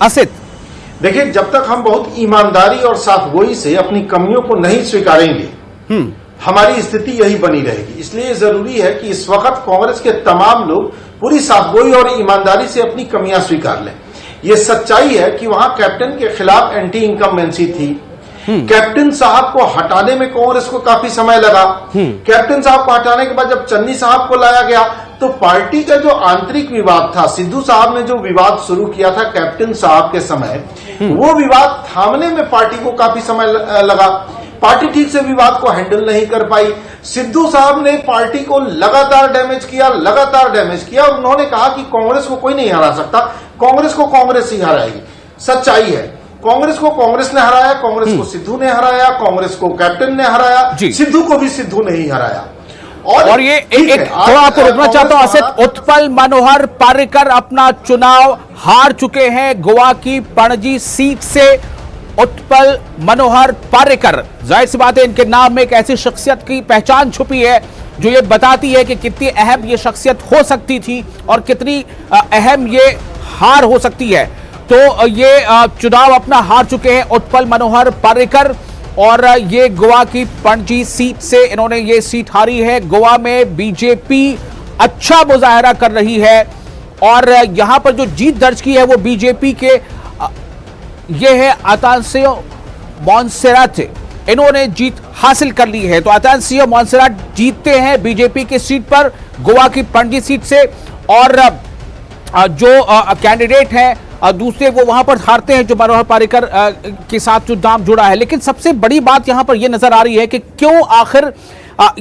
असित, देखिए, जब तक हम बहुत ईमानदारी और साफगोई से अपनी कमियों को नहीं स्वीकारेंगे, हमारी स्थिति यही बनी रहेगी। इसलिए जरूरी है कि इस वक्त कांग्रेस के तमाम लोग पूरी साफगोई और ईमानदारी से अपनी कमियां स्वीकार लें। ये सच्चाई है कि वहां कैप्टन के खिलाफ एंटी इनकम्बेंसी थी। कैप्टन साहब को हटाने में कांग्रेस को काफी समय लगा। कैप्टन साहब को हटाने के बाद जब चन्नी साहब को लाया गया तो पार्टी का जो आंतरिक विवाद था, सिद्धू साहब ने जो विवाद शुरू किया था कैप्टन साहब के समय, वो विवाद थामने में पार्टी को काफी समय लगा। पार्टी ठीक से विवाद को हैंडल नहीं कर पाई। सिद्धू साहब ने पार्टी को लगातार डैमेज किया और उन्होंने कहा कि कांग्रेस को कोई नहीं हरा सकता, कांग्रेस को कांग्रेस ही हराएगी। सच्चाई है, कांग्रेस को कांग्रेस ने हराया, कांग्रेस को सिद्धू ने हराया, कांग्रेस को कैप्टन ने हराया, सिद्धू को भी सिद्धू ने ही हराया। और ये एक थोड़ा आपको रोकना चाहता हूं असित, उत्पल मनोहर पार्रिकर अपना चुनाव हार चुके हैं गोवा की पणजी सीट से। उत्पल मनोहर पार्रिकर, जाहिर सी बात है इनके नाम में एक ऐसी शख्सियत की पहचान छुपी है जो ये बताती है कि कितनी अहम ये शख्सियत हो सकती थी और कितनी अहम ये हार हो सकती है। तो ये चुनाव अपना हार चुके हैं उत्पल मनोहर पार्रिकर और ये गोवा की पणजी सीट से इन्होंने ये सीट हारी है। गोवा में बीजेपी अच्छा मुजाहरा कर रही है और यहां पर जो जीत दर्ज की है वो बीजेपी के ये है अतानासियो मोंसेरात, इन्होंने जीत हासिल कर ली है। तो अतानासियो मोंसेरात जीतते हैं बीजेपी की सीट पर गोवा की पणजी सीट से और जो कैंडिडेट हैं दूसरे वो वहां पर हारते हैं जो मनोहर पार्रिकर के साथ जो नाम जुड़ा है। लेकिन सबसे बड़ी बात यहां पर यह नजर आ रही है कि क्यों आखिर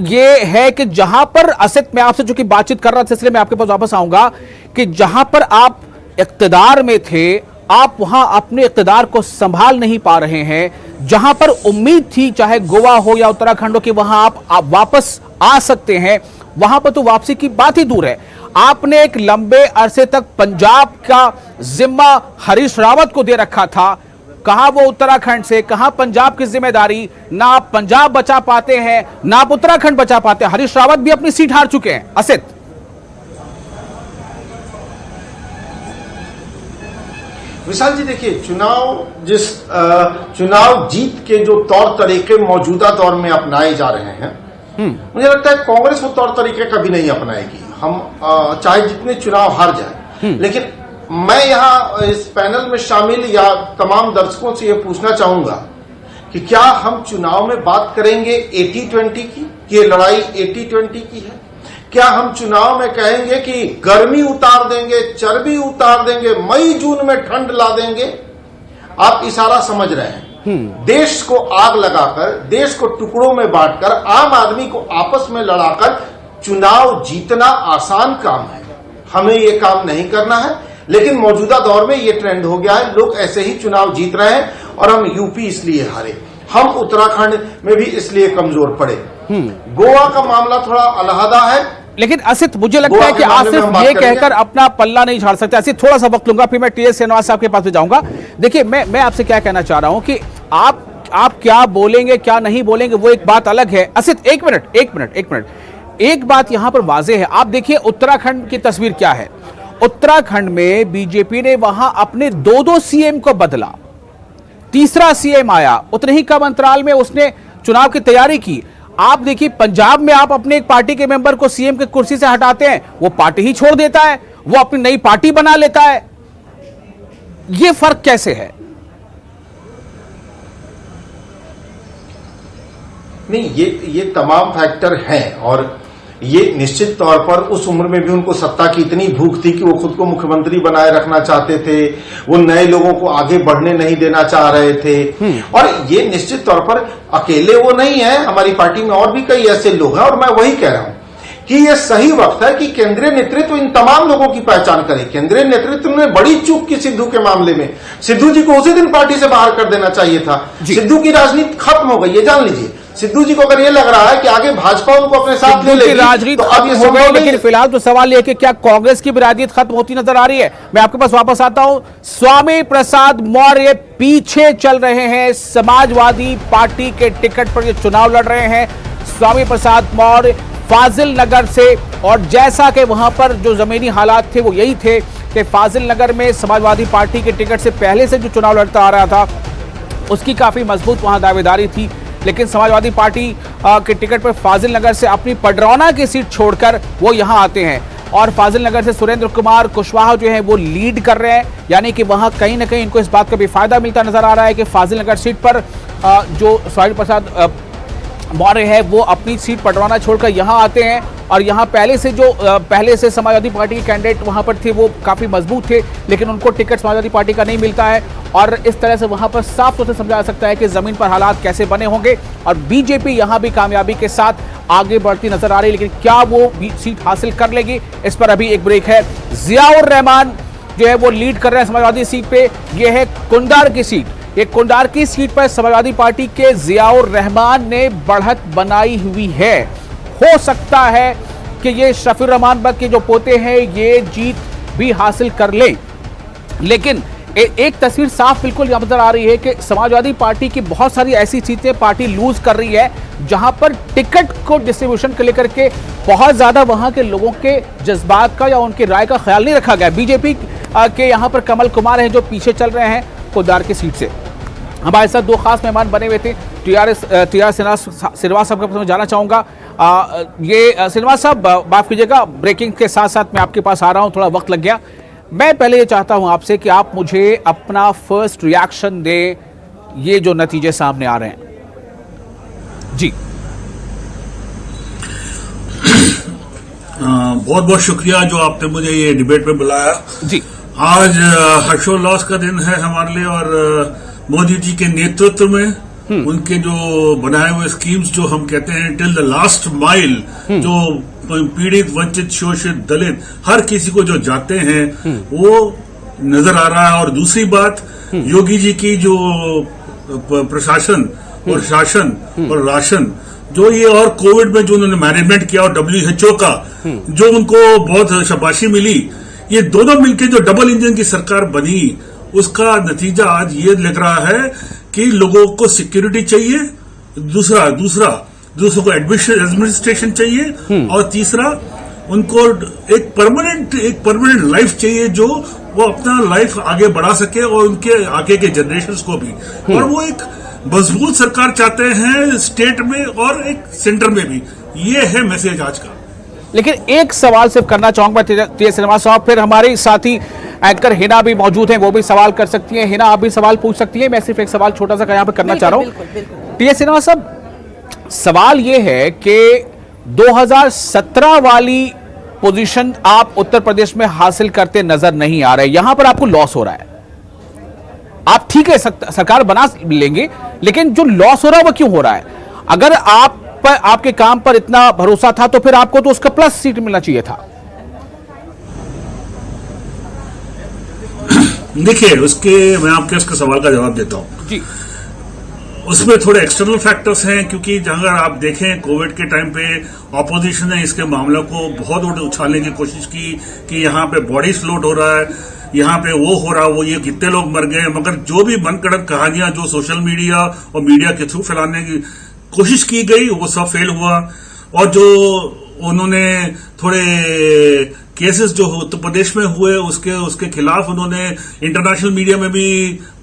ये है कि जहां पर असित, मैं आपसे जो कि बातचीत कर रहा था इसलिए मैं आपके पास वापस आऊंगा कि जहां पर आप इक्तदार में थे आप वहां अपने इक्तदार को संभाल नहीं पा रहे हैं। जहां पर उम्मीद थी चाहे गोवा हो या उत्तराखंड हो कि वहां आप वापस आ सकते हैं, वहां पर तो वापसी की बात ही दूर है। आपने एक लंबे अरसे तक पंजाब का जिम्मा हरीश रावत को दे रखा था, कहां वो उत्तराखंड से, कहां पंजाब की जिम्मेदारी, ना आप पंजाब बचा पाते हैं ना आप उत्तराखंड बचा पाते हैं। हरीश रावत भी अपनी सीट हार चुके हैं। असित, विशाल जी, देखिए, चुनाव जीत के जो तौर तरीके मौजूदा दौर में अपनाए जा रहे हैं, मुझे लगता है कांग्रेस वो तौर तरीके कभी नहीं अपनाएगी। हम चाहे जितने चुनाव हार जाए, लेकिन मैं यहां इस पैनल में शामिल या तमाम दर्शकों से ये पूछना चाहूंगा कि क्या हम चुनाव में बात करेंगे 80-20 की, कि ये लड़ाई 80-20 की है? क्या हम चुनाव में कहेंगे कि गर्मी उतार देंगे, चर्बी उतार देंगे, मई जून में ठंड ला देंगे? आप इशारा समझ रहे हैं। देश को आग लगाकर, देश को टुकड़ों में बांटकर, आम आदमी को आपस में लड़ाकर चुनाव जीतना आसान काम है। हमें ये काम नहीं करना है। लेकिन मौजूदा दौर में ये ट्रेंड हो गया है, लोग ऐसे ही चुनाव जीत रहे हैं और हम यूपी इसलिए हारे, हम उत्तराखंड में भी इसलिए कमजोर पड़े। गोवा का मामला थोड़ा अलहदा है। लेकिन असित, मुझे लगता है कि आप सिर्फ ये कहकर अपना पल्ला नहीं झाड़ सकते। असित, थोड़ा सा वक्त लूंगा, फिर मैं टीएस श्रीनिवास साहब के पास भी जाऊंगा। देखिए, मैं आपसे क्या कहना चाह रहा हूं कि आप क्या बोलेंगे क्या नहीं बोलेंगे वो एक बात अलग है। असित, एक मिनट, एक बात यहां पर वाजे है। आप देखिए उत्तराखंड की तस्वीर क्या है। उत्तराखंड में बीजेपी ने वहां अपने दो सीएम को बदला, तीसरा सीएम आया, उतने ही कम अंतराल में उसने चुनाव की तैयारी की। आप देखिए पंजाब में आप अपने एक पार्टी के मेंबर को सीएम की कुर्सी से हटाते हैं, वो पार्टी ही छोड़ देता है, वो अपनी नई पार्टी बना लेता है। ये फर्क कैसे है? नहीं, ये तमाम फैक्टर हैं और ये निश्चित तौर पर उस उम्र में भी उनको सत्ता की इतनी भूख थी कि वो खुद को मुख्यमंत्री बनाए रखना चाहते थे, वो नए लोगों को आगे बढ़ने नहीं देना चाह रहे थे। और ये निश्चित तौर पर अकेले वो नहीं है, हमारी पार्टी में और भी कई ऐसे लोग हैं और मैं वही कह रहा हूं कि ये सही वक्त है कि केंद्रीय नेतृत्व इन तमाम लोगों की पहचान करे। केंद्रीय नेतृत्व ने बड़ी चूक की सिद्धू के मामले में, सिद्धू जी को उसी दिन पार्टी से बाहर कर देना चाहिए था। सिद्धू की राजनीति खत्म हो गई, ये जान लीजिए। सिद्धू जी को अगर ये लग रहा है कि आगे भाजपा उनको अपने साथ ले लेगी, राजनीति तो अब ये हो गई। लेकिन फिलहाल तो सवाल यह कि क्या कांग्रेस की भी राजनीति खत्म होती नजर आ रही है? मैं आपके पास वापस आता हूं। स्वामी प्रसाद मौर्य पीछे चल रहे हैं, समाजवादी पार्टी के टिकट पर ये चुनाव लड़ रहे हैं। स्वामी प्रसाद मौर्य फाजिल नगर से। और जैसा कि वहां पर जो जमीनी हालात थे वो यही थे कि फाजिल नगर में समाजवादी पार्टी के टिकट से पहले से जो चुनाव लड़ता आ रहा था उसकी काफी मजबूत वहां दावेदारी थी, लेकिन समाजवादी पार्टी के टिकट पर फाजिल नगर से अपनी पडरौना की सीट छोड़कर वो यहां आते हैं और फाजिल नगर से सुरेंद्र कुमार कुशवाहा जो है वो लीड कर रहे हैं। यानी कि वहां कहीं ना कहीं इनको इस बात का भी फायदा मिलता नजर आ रहा है कि फाजिल नगर सीट पर जो स्वामी प्रसाद मौर्य है वो अपनी सीट पडरौना छोड़कर यहां आते हैं। और यहां पहले से समाजवादी पार्टी के कैंडिडेट वहां पर थे वो काफी मजबूत थे, लेकिन उनको टिकट समाजवादी पार्टी का नहीं मिलता है। और इस तरह से वहां पर साफ तौर से समझा जा सकता है कि जमीन पर हालात कैसे बने होंगे। और बीजेपी यहां भी कामयाबी के साथ आगे बढ़ती नजर आ रही है, लेकिन क्या वो सीट हासिल कर लेगी, इस पर अभी एक ब्रेक है। जियाउर रहमान जो है वो लीड कर रहे हैं समाजवादी सीट पे। ये है कुंडार की सीट। एक कुंडार की सीट पर समाजवादी पार्टी के जियाउर रहमान ने बढ़त बनाई हुई है। हो सकता है कि ये शफीर रहमान बग के जो पोते हैं ये जीत भी हासिल कर ले, लेकिन एक तस्वीर साफ बिल्कुल यहां नजर आ रही है कि समाजवादी पार्टी की बहुत सारी ऐसी सीटें पार्टी लूज कर रही है जहां पर टिकट को डिस्ट्रीब्यूशन को लेकर के बहुत ज्यादा वहां के लोगों के जज्बात का या उनकी राय का ख्याल नहीं रखा गया। बीजेपी के यहां पर कमल कुमार हैं जो पीछे चल रहे हैं कुंडार की सीट से। हमारे साथ दो खास मेहमान बने हुए थे। टीआर श्रीनिवास साहब का जाना चाहूंगा। ये श्रीनिवास साहब माफ कीजिएगा, ब्रेकिंग के साथ साथ मैं आपके पास आ रहा हूं, थोड़ा वक्त लग गया। मैं पहले ये चाहता हूं आपसे कि आप मुझे अपना फर्स्ट रिएक्शन दे ये जो नतीजे सामने आ रहे हैं। जी बहुत बहुत शुक्रिया जो आपने मुझे ये डिबेट में बुलाया। जी आज हर्षोल्लास का दिन है हमारे लिए और मोदी जी के नेतृत्व में उनके जो बनाए हुए स्कीम्स जो हम कहते हैं टिल द लास्ट माइल, जो पीड़ित वंचित शोषित दलित हर किसी को जो जाते हैं वो नजर आ रहा है। और दूसरी बात योगी जी की जो प्रशासन और शासन और राशन जो ये और कोविड में जो उन्होंने मैनेजमेंट किया और WHO का जो उनको बहुत शाबाशी मिली, ये दोनों मिलकर जो डबल इंजन की सरकार बनी उसका नतीजा आज ये लग रहा है कि लोगों को सिक्योरिटी चाहिए, दूसरों को एडमिनिस्ट्रेशन चाहिए और तीसरा उनको एक परमानेंट लाइफ चाहिए जो वो अपना लाइफ आगे बढ़ा सके और उनके आगे के जनरेशंस को भी। और वो एक मजबूत सरकार चाहते हैं स्टेट में और एक सेंटर में भी। ये है मैसेज आज का। लेकिन एक सवाल सिर्फ करना चाहूंगा श्रीनिवास साहब, फिर हमारे साथी एंकर हिना भी मौजूद हैं, वो भी सवाल कर सकती हैं। हिना आप भी सवाल पूछ सकती हैं। मैं सिर्फ एक सवाल छोटा सा यहाँ पे करना चाह रहा हूँ। श्रीनिवास साहब, सवाल ये है कि 2017 वाली पोजीशन आप उत्तर प्रदेश में हासिल करते नजर नहीं आ रहे, यहां पर आपको लॉस हो रहा है। आप ठीक है सरकार बना लेंगे, लेकिन जो लॉस हो रहा है वो क्यों हो रहा है? अगर आपके काम पर इतना भरोसा था तो फिर आपको तो उसका प्लस सीट मिलना चाहिए था। देखिए मैं आपके उसके सवाल का जवाब देता हूं जी। उसमें थोड़े एक्सटर्नल फैक्टर्स हैं, क्योंकि अगर आप देखें कोविड के टाइम पे ऑपोजिशन ने इसके मामलों को बहुत उछालने की कोशिश की कि यहाँ पे बॉडी फ्लोट हो रहा है, यहाँ पे वो हो रहा, वो ये कितने लोग मर गए, मगर जो भी मनगढ़ंत कहानियां जो सोशल मीडिया और मीडिया के थ्रू फैलाने की कोशिश की गई वो सब फेल हुआ। और जो उन्होंने थोड़े केसेस जो उत्तर प्रदेश में हुए उसके खिलाफ उन्होंने इंटरनेशनल मीडिया में भी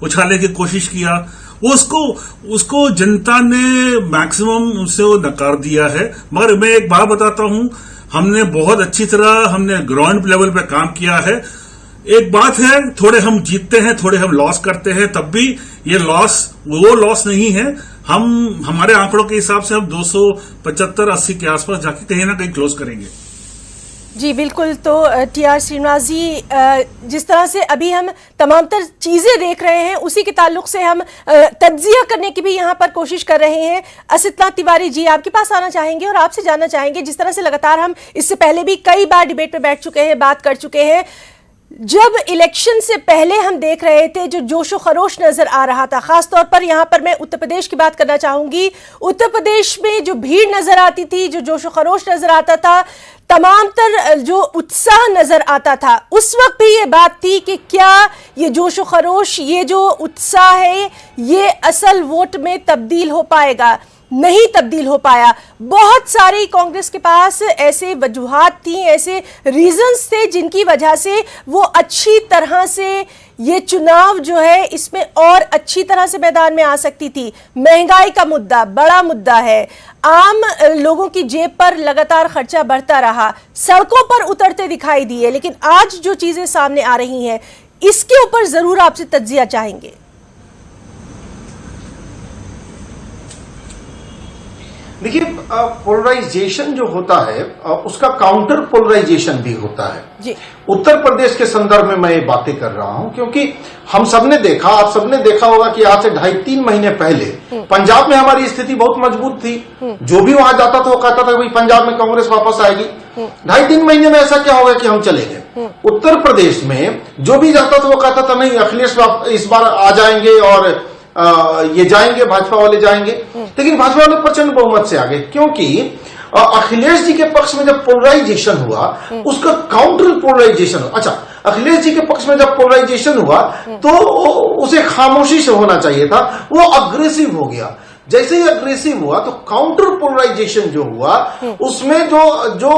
उछालने की कोशिश किया, वो उसको जनता ने मैक्सिमम उससे वो नकार दिया है। मगर मैं एक बात बताता हूं, हमने बहुत अच्छी तरह हमने ग्राउंड लेवल पे काम किया है। एक बात है, थोड़े हम जीतते हैं, थोड़े हम लॉस करते हैं, तब भी ये वो लॉस नहीं है। हमारे आंकड़ों के हिसाब से हम 275-80 के आसपास जाके कहीं ना कहीं क्लोज करेंगे। जी बिल्कुल। तो टीआर श्रीनिवास जी, जिस तरह से अभी हम तमाम तर चीजें देख रहे हैं उसी के ताल्लुक से हम तज्जिया करने की भी यहाँ पर कोशिश कर रहे हैं। असदनाथ तिवारी जी, आपके पास आना चाहेंगे और आपसे जानना चाहेंगे, जिस तरह से लगातार हम इससे पहले भी कई बार डिबेट पे बैठ चुके हैं, बात कर चुके हैं, जब इलेक्शन से पहले हम देख रहे थे जो जोशो खरोश नजर आ रहा था, खासतौर पर यहां पर मैं उत्तर प्रदेश की बात करना चाहूंगी। उत्तर प्रदेश में जो भीड़ नजर आती थी, जो जोशो खरोश नजर आता था, तमाम तर जो उत्साह नजर आता था, उस वक्त भी ये बात थी कि क्या ये जोशो खरोश, ये जो उत्साह है, ये असल वोट में तब्दील हो पाएगा। नहीं तब्दील हो पाया। बहुत सारी कांग्रेस के पास ऐसे वजूहात थी, ऐसे रीजंस थे जिनकी वजह से वो अच्छी तरह से ये चुनाव जो है इसमें और अच्छी तरह से मैदान में आ सकती थी। महंगाई का मुद्दा बड़ा मुद्दा है, आम लोगों की जेब पर लगातार खर्चा बढ़ता रहा, सड़कों पर उतरते दिखाई दिए। लेकिन आज जो चीजें सामने आ रही हैं इसके ऊपर जरूर आपसे तज्जिया चाहेंगे। देखिए, पोलराइजेशन जो होता है उसका काउंटर पोलराइजेशन भी होता है जी। उत्तर प्रदेश के संदर्भ में मैं ये बातें कर रहा हूं क्योंकि हम सबने देखा, आप सबने देखा होगा कि आज से 2.5-3 महीने पहले पंजाब में हमारी स्थिति बहुत मजबूत थी। जो भी वहां जाता था वो कहता था भाई पंजाब में कांग्रेस वापस आएगी। 2.5-3 महीने में ऐसा क्या हो गया कि हम चले गए। उत्तर प्रदेश में जो भी जाता था वो कहता था नहीं, अखिलेश इस बार आ जाएंगे और ये जाएंगे, भाजपा वाले जाएंगे। लेकिन भाजपा वाले प्रचंड बहुमत से आ गए क्योंकि अखिलेश जी के पक्ष में जब पोलराइजेशन हुआ उसका काउंटर पोलराइजेशन, अच्छा अखिलेश जी के पक्ष में जब पोलराइजेशन हुआ तो उसे खामोशी से होना चाहिए था, वो अग्रेसिव हो गया। जैसे ही अग्रेसिव हुआ तो काउंटर पोलराइजेशन जो हुआ उसमें जो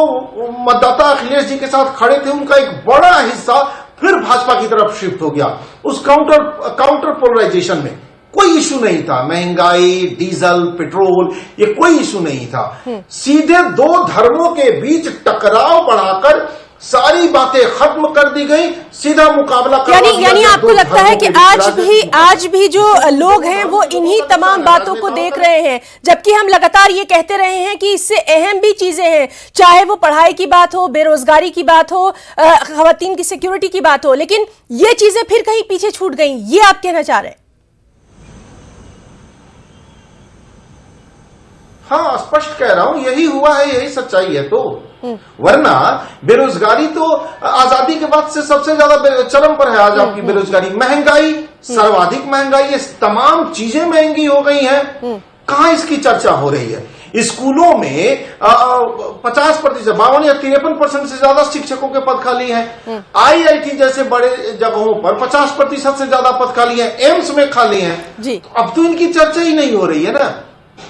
मतदाता अखिलेश जी के साथ खड़े थे उनका एक बड़ा हिस्सा फिर भाजपा की तरफ शिफ्ट हो गया। उस काउंटर पोलराइजेशन में कोई इशू नहीं था, महंगाई, डीजल, पेट्रोल, ये कोई इशू नहीं था। सीधे दो धर्मों के बीच टकराव बढ़ाकर सारी बातें खत्म कर दी गई, सीधा मुकाबला करवा दिया गया। यानी आपको लगता है कि आज भी जो लोग हैं वो इन्हीं तमाम बातों को देख रहे हैं, जबकि हम लगातार ये कहते रहे हैं कि इससे अहम भी चीजें हैं, चाहे वो पढ़ाई की बात हो, बेरोजगारी की बात हो, खवातीन की सिक्योरिटी की बात हो, लेकिन ये चीजें फिर कहीं पीछे छूट गई। ये आप कहना चाह रहे हैं? हाँ, स्पष्ट कह रहा हूं, यही हुआ है, यही सच्चाई है। तो वरना बेरोजगारी तो आजादी के बाद से सबसे ज्यादा चरम पर है आज आपकी बेरोजगारी। महंगाई, सर्वाधिक महंगाई, ये तमाम चीजें महंगी हो गई हैं। कहां इसकी चर्चा हो रही है? स्कूलों में 50%, 52 या 53% से ज्यादा शिक्षकों के पद खाली हैं। IIT जैसे बड़े जगहों पर 50% से ज्यादा पद खाली हैं, एम्स में खाली हैं। अब तो इनकी चर्चा ही नहीं हो रही है ना,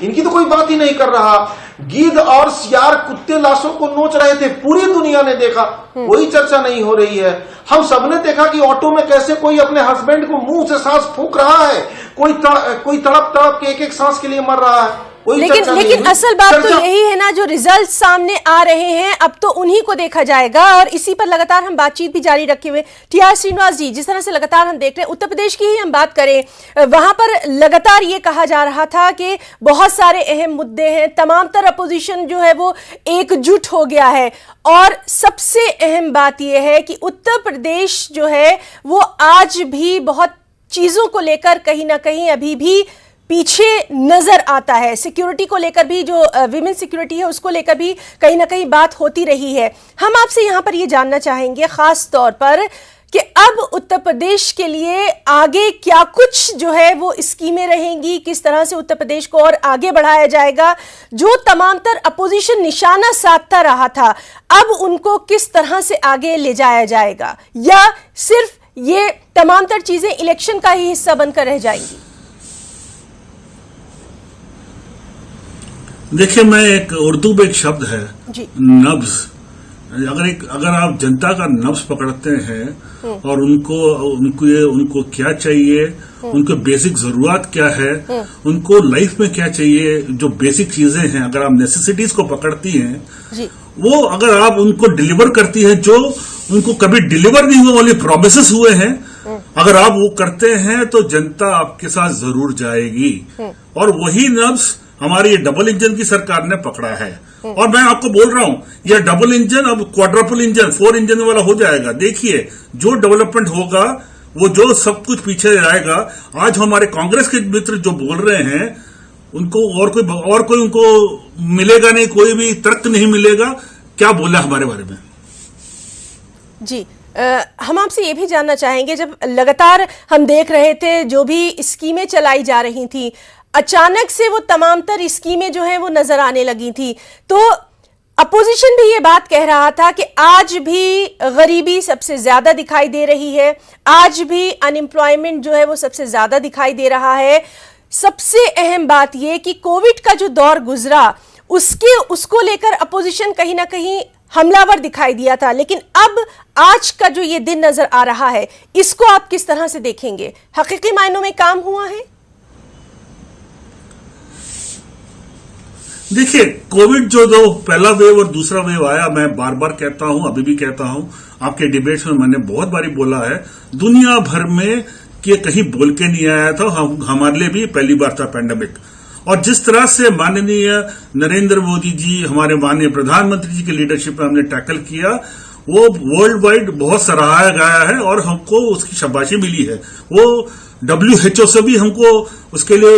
इनकी तो कोई बात ही नहीं कर रहा। गिद्ध और सियार कुत्ते लाशों को नोच रहे थे, पूरी दुनिया ने देखा, कोई चर्चा नहीं हो रही है। हम सबने देखा कि ऑटो में कैसे कोई अपने हस्बैंड को मुंह से सांस फूंक रहा है, कोई तड़प तड़प के एक सांस के लिए मर रहा है। लेकिन असल बात तो यही है ना, जो रिजल्ट सामने आ रहे हैं अब तो उन्हीं को देखा जाएगा और इसी पर लगातार हम बातचीत भी जारी रखे हुए। TR श्रीनिवास जी, जिस तरह से लगातार हम देख रहे हैं, उत्तर प्रदेश की ही हम बात करें, वहां पर लगातार ये कहा जा रहा था कि बहुत सारे अहम मुद्दे हैं, तमाम तरह अपोजिशन जो है वो एकजुट हो गया है और सबसे अहम बात यह है कि उत्तर प्रदेश जो है वो आज भी बहुत चीजों को लेकर कहीं ना कहीं अभी भी पीछे नजर आता है। सिक्योरिटी को लेकर भी, जो विमेन सिक्योरिटी है उसको लेकर भी कहीं ना कहीं बात होती रही है। हम आपसे यहां पर ये जानना चाहेंगे खास तौर पर कि अब उत्तर प्रदेश के लिए आगे क्या कुछ जो है वो स्कीमें रहेंगी, किस तरह से उत्तर प्रदेश को और आगे बढ़ाया जाएगा। जो तमाम तर अपोजिशन निशाना साधता रहा था, अब उनको किस तरह से आगे ले जाया जाएगा, या सिर्फ ये तमाम तर चीजें इलेक्शन का ही हिस्सा बनकर रह जाएंगी? देखिए, मैं एक उर्दू में एक शब्द है नब्ज, अगर आप जनता का नब्ज पकड़ते हैं और उनको क्या चाहिए, उनको बेसिक जरूरत क्या है, उनको लाइफ में क्या चाहिए, जो बेसिक चीजें हैं, अगर आप नेसेसिटीज को पकड़ती हैं, वो अगर आप उनको डिलीवर करती हैं, जो उनको कभी डिलीवर नहीं हुए वाले प्रोमिसेस हुए हैं, अगर आप वो करते हैं तो जनता आपके साथ जरूर जाएगी। और वही नब्ज हमारी ये डबल इंजन की सरकार ने पकड़ा है। और मैं आपको बोल रहा हूं, यह डबल इंजन अब क्वाड्रपल इंजन, 4 इंजन वाला हो जाएगा। देखिए, जो डेवलपमेंट होगा, वो जो सब कुछ पीछे आएगा। आज हमारे कांग्रेस के मित्र जो बोल रहे हैं, उनको और कोई उनको मिलेगा नहीं, कोई भी तर्क नहीं मिलेगा। क्या बोला हमारे बारे में? जी, हम आपसे ये भी जानना चाहेंगे, जब लगातार हम देख रहे थे जो भी स्कीमें चलाई जा रही थी, अचानक से वो तमाम तर स्कीमें जो है वो नजर आने लगी थी, तो अपोजिशन भी ये बात कह रहा था कि आज भी गरीबी सबसे ज्यादा दिखाई दे रही है, आज भी अनएम्प्लॉयमेंट जो है वो सबसे ज्यादा दिखाई दे रहा है। सबसे अहम बात यह कि कोविड का जो दौर गुजरा उसको लेकर अपोजिशन कहीं ना कहीं हमलावर दिखाई दिया था, लेकिन अब आज का जो ये दिन नजर आ रहा है, इसको आप किस तरह से देखेंगे? हकीकी मायनों में काम हुआ है? देखिए, कोविड जो दो पहला वेव और दूसरा वेव आया, मैं बार बार कहता हूं, अभी भी कहता हूं, आपके डिबेट्स में मैंने बहुत बारी बोला है, दुनिया भर में कि कहीं बोल के नहीं आया था, हमारे लिए भी पहली बार था पैंडेमिक। और जिस तरह से माननीय नरेंद्र मोदी जी, हमारे माननीय प्रधानमंत्री जी की लीडरशिप में हमने टैकल किया, वो वर्ल्ड वाइड बहुत सराहाया गया है और हमको उसकी शाबाशी मिली है। वो WHO से भी हमको उसके लिए